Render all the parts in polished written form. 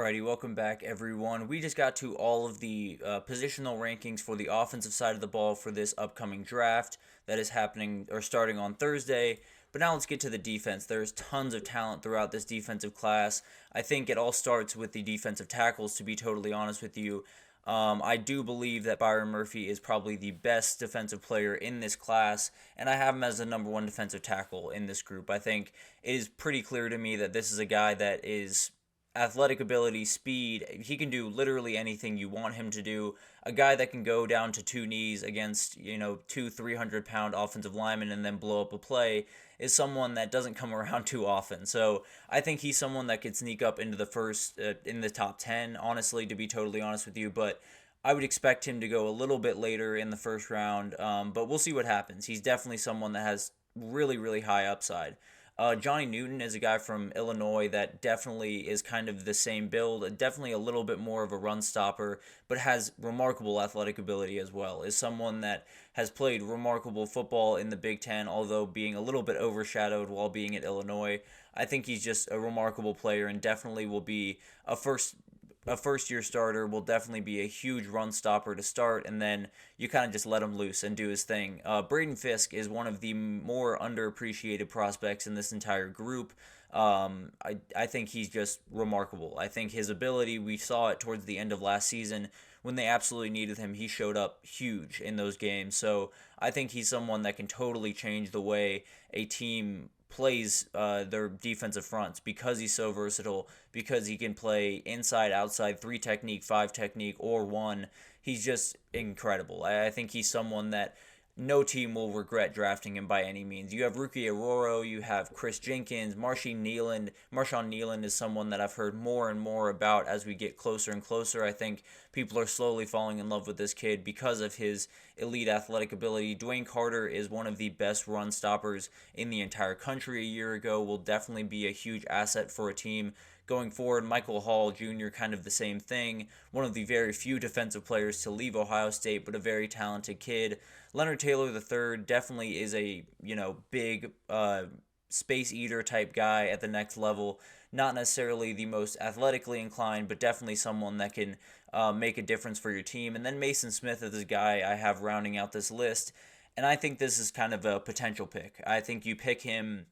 Alrighty, welcome back, everyone. We just got to all of the positional rankings for the offensive side of the ball for this upcoming draft that is happening or starting on Thursday. But now let's get to the defense. There's tons of talent throughout this defensive class. I think it all starts with the defensive tackles, to be totally honest with you. I do believe that Byron Murphy is probably the best defensive player in this class, and I have him as the number one defensive tackle in this group. I think it is pretty clear to me that this is a guy that is athletic ability, speed. He can do literally anything you want him to do. A guy that can go down to two knees against, 300-pound offensive linemen and then blow up a play is someone that doesn't come around too often. So I think he's someone that could sneak up into the first, in the top 10, honestly, to be totally honest with you. But I would expect him to go a little bit later in the first round, but we'll see what happens. He's definitely someone that has really, really high upside. Johnny Newton is a guy from Illinois that definitely is kind of the same build, definitely a little bit more of a run stopper, but has remarkable athletic ability as well. Is someone that has played remarkable football in the Big Ten, although being a little bit overshadowed while being at Illinois. I think he's just a remarkable player and definitely will be a first year starter, will definitely be a huge run stopper to start, and then you kind of just let him loose and do his thing. Braden Fisk is one of the more underappreciated prospects in this entire group. I think he's just remarkable. I think his ability, we saw it towards the end of last season when they absolutely needed him. He showed up huge in those games. So I think he's someone that can totally change the way a team plays their defensive fronts because he's so versatile, because he can play inside, outside, 3 technique, 5 technique, or 1. He's just incredible. I think he's someone that no team will regret drafting him by any means. You have Rookie Aroro, you have Chris Jenkins, Marshawn Nealand is someone that I've heard more and more about as we get closer and closer. I think people are slowly falling in love with this kid because of his elite athletic ability. Dwayne Carter is one of the best run stoppers in the entire country a year ago, will definitely be a huge asset for a team going forward. Michael Hall Jr., kind of the same thing. One of the very few defensive players to leave Ohio State, but a very talented kid. Leonard Taylor III definitely is a, big space eater type guy at the next level. Not necessarily the most athletically inclined, but definitely someone that can make a difference for your team. And then Mason Smith is the guy I have rounding out this list. And I think this is kind of a potential pick. I think you pick him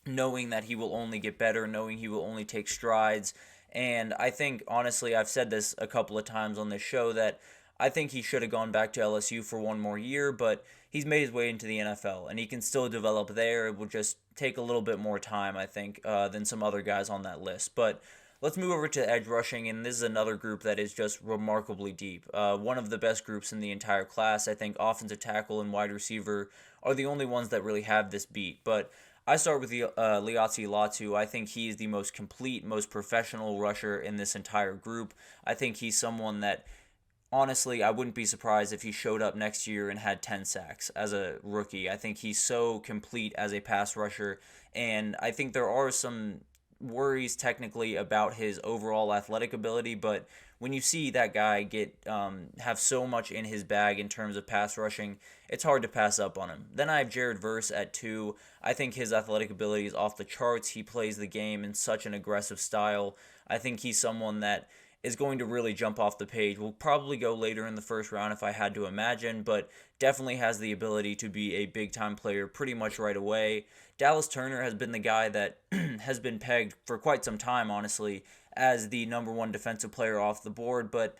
knowing that he will only get better, knowing he will only take strides. And I think, honestly, I've said this a couple of times on this show, that I think he should have gone back to LSU for one more year, but he's made his way into the NFL, and he can still develop there. It will just take a little bit more time, I think, than some other guys on that list. But let's move over to edge rushing, and this is another group that is just remarkably deep. One of the best groups in the entire class. I think offensive tackle and wide receiver are the only ones that really have this beat. But I start with the Liatzi Latu. I think he is the most complete, most professional rusher in this entire group. I think he's someone that, honestly, I wouldn't be surprised if he showed up next year and had 10 sacks as a rookie. I think he's so complete as a pass rusher, and I think there are some worries technically about his overall athletic ability, but when you see that guy get have so much in his bag in terms of pass rushing, it's hard to pass up on him. Then I have Jared Verse at 2. I think his athletic ability is off the charts. He plays the game in such an aggressive style. I think he's someone that is going to really jump off the page. Will probably go later in the first round if I had to imagine, but definitely has the ability to be a big-time player pretty much right away. Dallas Turner has been the guy that has been pegged for quite some time, honestly, as the number one defensive player off the board, but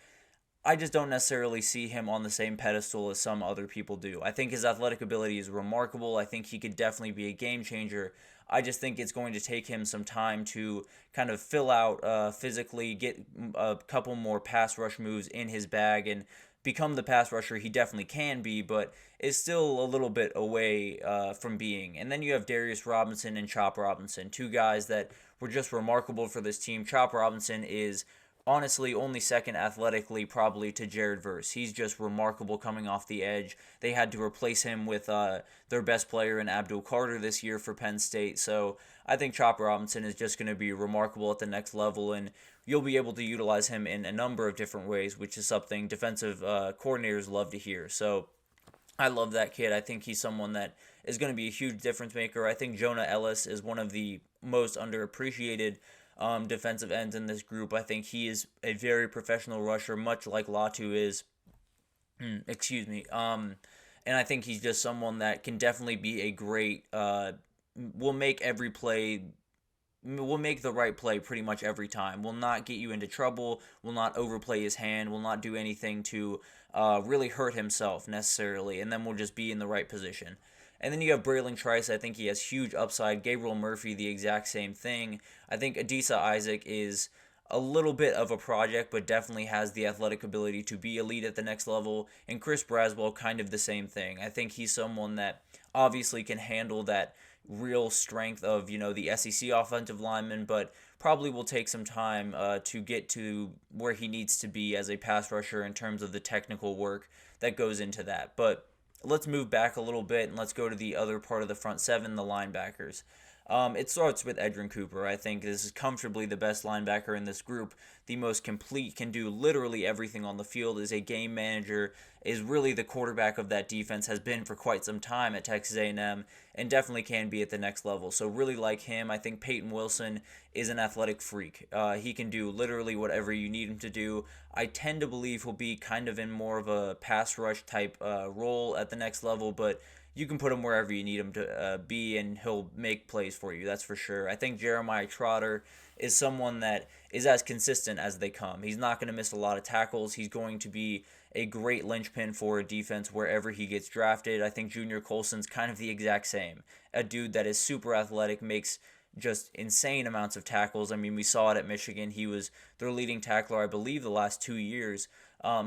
I just don't necessarily see him on the same pedestal as some other people do. I think his athletic ability is remarkable. I think he could definitely be a game changer. I just think it's going to take him some time to kind of fill out physically, get a couple more pass rush moves in his bag, and become the pass rusher he definitely can be, but is still a little bit away from being. And then you have Darius Robinson and Chop Robinson, two guys that were just remarkable for this team. Chop Robinson is honestly only second athletically probably to Jared Verse. He's just remarkable coming off the edge. They had to replace him with their best player in Abdul Carter this year for Penn State. So I think Chop Robinson is just going to be remarkable at the next level, and you'll be able to utilize him in a number of different ways, which is something defensive coordinators love to hear. So I love that kid. I think he's someone that is going to be a huge difference maker. I think Jonah Ellis is one of the most underappreciated defensive ends in this group. I think he is a very professional rusher, much like Latu is. Excuse me. And I think he's just someone that can definitely be a great. Will make every play. Will make the right play pretty much every time. Will not get you into trouble. Will not overplay his hand. Will not do anything to really hurt himself necessarily. And then will just be in the right position. And then you have Braylon Trice. I think he has huge upside. Gabriel Murphy, the exact same thing. I think Adisa Isaac is a little bit of a project, but definitely has the athletic ability to be elite at the next level. And Chris Braswell, kind of the same thing. I think he's someone that obviously can handle that real strength of, the SEC offensive lineman, but probably will take some time to get to where he needs to be as a pass rusher in terms of the technical work that goes into that. But let's move back a little bit and let's go to the other part of the front seven, the linebackers. It starts with Edrin Cooper. I think this is comfortably the best linebacker in this group. The most complete, can do literally everything on the field, is a game manager, is really the quarterback of that defense, has been for quite some time at Texas A&M, and definitely can be at the next level. So really like him. I think Peyton Wilson is an athletic freak. He can do literally whatever you need him to do. I tend to believe he'll be kind of in more of a pass rush type role at the next level, but you can put him wherever you need him to be, and he'll make plays for you, that's for sure. I think Jeremiah Trotter is someone that is as consistent as they come. He's not going to miss a lot of tackles. He's going to be a great linchpin for a defense wherever he gets drafted. I think Junior Colson's kind of the exact same. A dude that is super athletic, makes just insane amounts of tackles. I mean, we saw it at Michigan. He was their leading tackler, I believe, the last 2 years.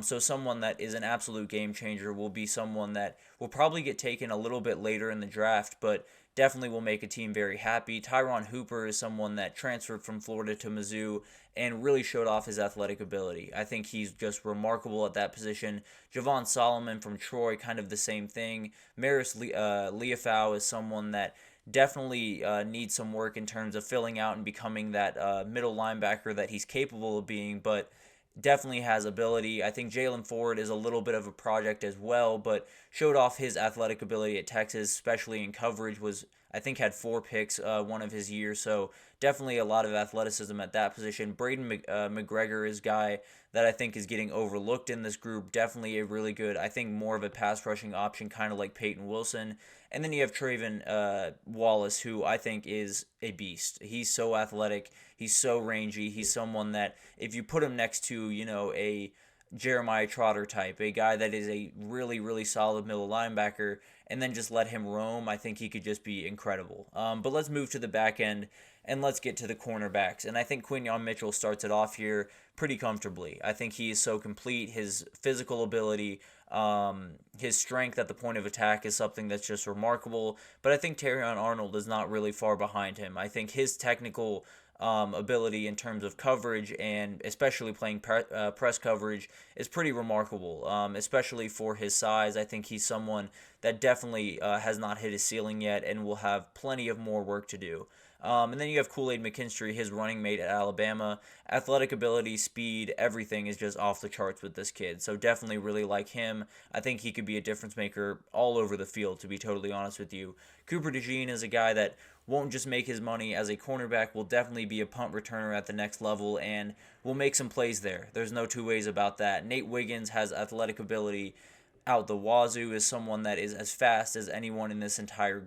So someone that is an absolute game changer, will be someone that will probably get taken a little bit later in the draft, but definitely will make a team very happy. Tyron Hooper is someone that transferred from Florida to Mizzou and really showed off his athletic ability. I think he's just remarkable at that position. Javon Solomon from Troy, kind of the same thing. Maris Leafau is someone that definitely needs some work in terms of filling out and becoming that middle linebacker that he's capable of being, but definitely has ability. I think Jalen Ford is a little bit of a project as well, but showed off his athletic ability at Texas, especially in coverage. I think had 4 picks one of his years, so definitely a lot of athleticism at that position. Braden McGregor is a guy that I think is getting overlooked in this group. Definitely a really good, I think more of a pass rushing option, kind of like Peyton Wilson. And then you have Trayvon Wallace, who I think is a beast. He's so athletic. He's so rangy. He's someone that if you put him next to, a Jeremiah Trotter type, a guy that is a really, really solid middle linebacker, and then just let him roam, I think he could just be incredible. But let's move to the back end, and let's get to the cornerbacks. And I think Quinyon Mitchell starts it off here pretty comfortably. I think he is so complete. His physical ability, his strength at the point of attack is something that's just remarkable. But I think Terrion Arnold is not really far behind him. I think his technical ability in terms of coverage, and especially playing press coverage, is pretty remarkable, especially for his size. I think he's someone that definitely has not hit his ceiling yet and will have plenty of more work to do. And then you have Kool-Aid McKinstry, his running mate at Alabama. Athletic ability, speed, everything is just off the charts with this kid. So definitely really like him. I think he could be a difference maker all over the field, to be totally honest with you. Cooper DeJean is a guy that won't just make his money as a cornerback, will definitely be a punt returner at the next level, and will make some plays there. There's no two ways about that. Nate Wiggins has athletic ability out the wazoo, is someone that is as fast as anyone in this entire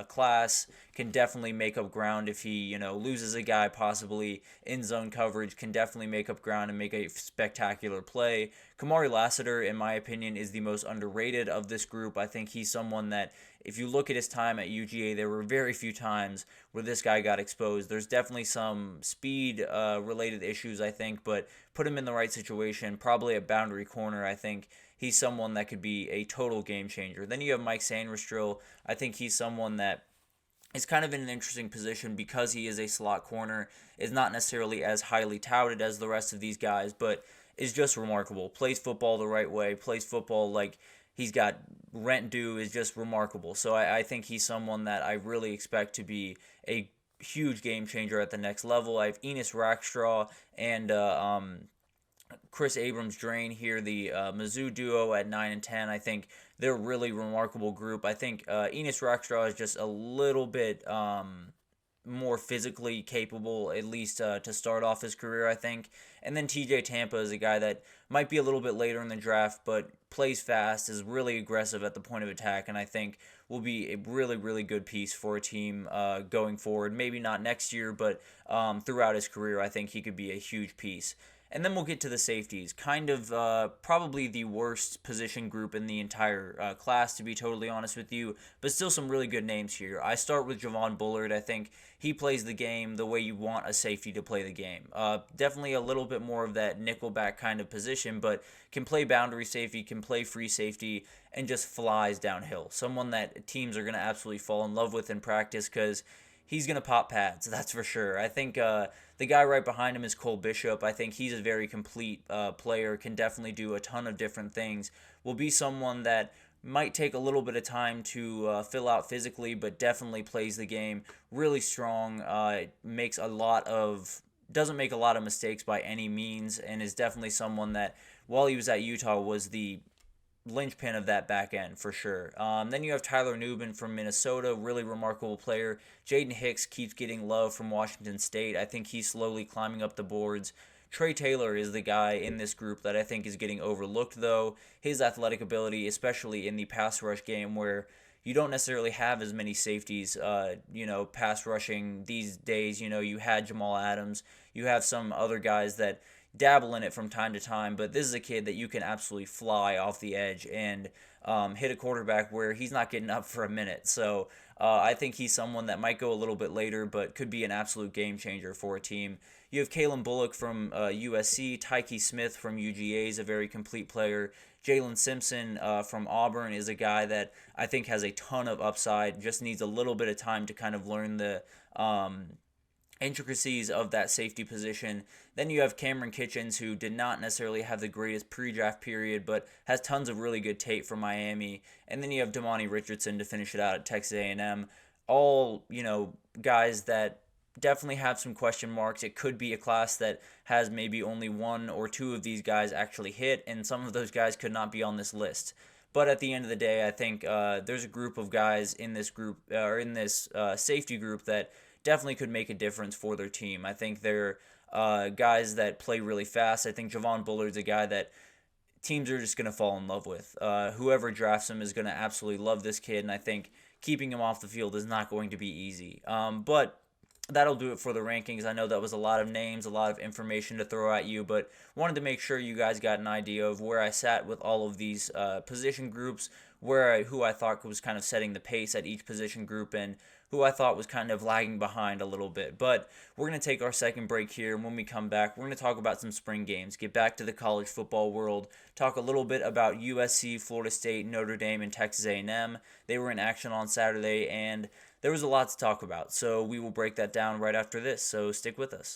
class, can definitely make up ground if he, loses a guy possibly in zone coverage, can definitely make up ground and make a spectacular play. Kamari Lassiter, in my opinion, is the most underrated of this group. I think he's someone that, if you look at his time at UGA, there were very few times where this guy got exposed. There's definitely some speed related issues, I think, but put him in the right situation, probably a boundary corner, I think he's someone that could be a total game changer. Then you have Mike Sandristrill. I think he's someone that is kind of in an interesting position because he is a slot corner, is not necessarily as highly touted as the rest of these guys, but is just remarkable. Plays football the right way, plays football like he's got rent due, is just remarkable. So I think he's someone that I really expect to be a huge game changer at the next level. I have Enos Rackstraw and Chris Abrams-Drain here, the Mizzou duo at 9 and 10. I think they're a really remarkable group. I think Enos Rackstraw is just a little bit more physically capable, at least to start off his career, I think. And then TJ Tampa is a guy that might be a little bit later in the draft, but plays fast, is really aggressive at the point of attack, and I think will be a really, really good piece for a team going forward. Maybe not next year, but throughout his career, I think he could be a huge piece. And then we'll get to the safeties. Kind of probably the worst position group in the entire class, to be totally honest with you, but still some really good names here. I start with Javon Bullard. I think he plays the game the way you want a safety to play the game. Definitely a little bit more of that nickelback kind of position, but can play boundary safety, can play free safety, and just flies downhill. Someone that teams are going to absolutely fall in love with in practice because he's going to pop pads, that's for sure. I think the guy right behind him is Cole Bishop. I think he's a very complete player, can definitely do a ton of different things. Will be someone that might take a little bit of time to fill out physically, but definitely plays the game really strong. Doesn't make a lot of mistakes by any means, and is definitely someone that, while he was at Utah, was the linchpin of that back end for sure. Then you have Tyler Nubin from Minnesota, really remarkable player. Jaden Hicks keeps getting love from Washington State. I think he's slowly climbing up the boards. Trey Taylor is the guy in this group that I think is getting overlooked, though. His athletic ability, especially in the pass rush game where you don't necessarily have as many safeties, pass rushing these days. You had Jamal Adams. You have some other guys that dabble in it from time to time, but this is a kid that you can absolutely fly off the edge and hit a quarterback where he's not getting up for a minute. So I think he's someone that might go a little bit later, but could be an absolute game changer for a team. You have Kalen Bullock from USC, Tyke Smith from UGA is a very complete player. Jalen Simpson from Auburn is a guy that I think has a ton of upside, just needs a little bit of time to kind of learn the intricacies of that safety position. Then you have Cameron Kitchens, who did not necessarily have the greatest pre-draft period, but has tons of really good tape from Miami. And then you have Damani Richardson to finish it out at Texas A&M. All, guys that definitely have some question marks. It could be a class that has maybe only one or two of these guys actually hit, and some of those guys could not be on this list. But at the end of the day, I think there's a group of guys in this group, or in this safety group, that definitely could make a difference for their team. I think they're guys that play really fast. I think Javon Bullard's a guy that teams are just going to fall in love with. Whoever drafts him is going to absolutely love this kid, and I think keeping him off the field is not going to be easy. But that'll do it for the rankings. I know that was a lot of names, a lot of information to throw at you, but wanted to make sure you guys got an idea of where I sat with all of these position groups, who I thought was kind of setting the pace at each position group, and who I thought was kind of lagging behind a little bit. But we're going to take our second break here, and when we come back, we're going to talk about some spring games, get back to the college football world, talk a little bit about USC, Florida State, Notre Dame, and Texas A&M. They were in action on Saturday, and there was a lot to talk about, so we will break that down right after this, so stick with us.